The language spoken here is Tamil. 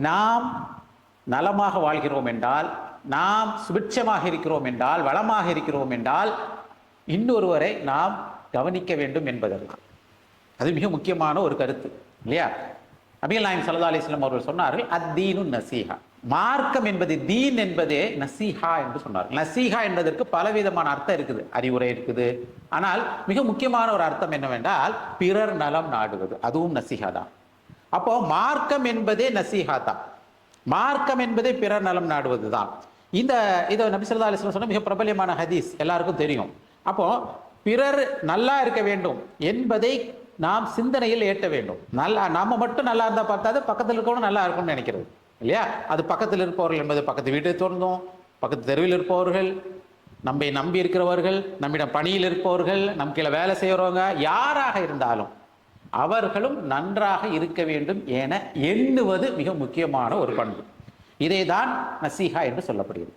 நாம் நலமாக வாழ்கிறோம் என்றால், நாம் சுபிட்சமாக இருக்கிறோம் என்றால், வளமாக இருக்கிறோம் என்றால், இன்னொருவரை நாம் கவனிக்க வேண்டும் என்பதற்கு அது மிக முக்கியமான ஒரு கருத்து இல்லையா? நபிகள் நாயகம் ஸல்லல்லாஹு அலைஹி வஸல்லம் அவர்கள் சொன்னார்கள், அத்தீனு நசீஹா, மார்க்கம் என்பது, தீன் என்பதே நசீஹா என்று சொன்னார்கள். நசீஹா என்பதற்கு பலவிதமான அர்த்தம் இருக்குது, அறிவுரை இருக்குது. ஆனால் மிக முக்கியமான ஒரு அர்த்தம் என்னவென்றால் பிறர் நலம் நாடுவது, அதுவும் நசீஹா தான். அப்போ மார்க்கம் என்பதே நசீஹா தான், மார்க்கம் என்பதே பிறர் நலம் நாடுவது தான். இதை நபி ஸல்லல்லாஹு அலைஹி வஸல்லம் சொன்ன மிக பிரபல்யமான ஹதீஸ், எல்லாருக்கும் தெரியும். அப்போ பிறர் நல்லா இருக்க வேண்டும் என்பதை நாம் சிந்தனையில் ஏற்ற வேண்டும். நம்ம மட்டும் நல்லா இருந்தால் பார்த்தாது, பக்கத்தில் இருக்கவனும் நல்லா இருக்கும்னு நினைக்கிறது இல்லையா? அது பக்கத்தில் இருப்பவர்கள் என்பது பக்கத்து வீட்டை தோன்றும், பக்கத்து தெருவில் இருப்பவர்கள், நம்மை நம்பி இருக்கிறவர்கள், நம்மிடம் பணியில் இருப்பவர்கள், நம் கீழே வேலை செய்கிறவங்க, யாராக இருந்தாலும் அவர்களும் நன்றாக இருக்க வேண்டும் என எண்ணுவது மிக முக்கியமான ஒரு பண்பு. இதை தான் நசீஹா என்று சொல்லப்படுகிறது.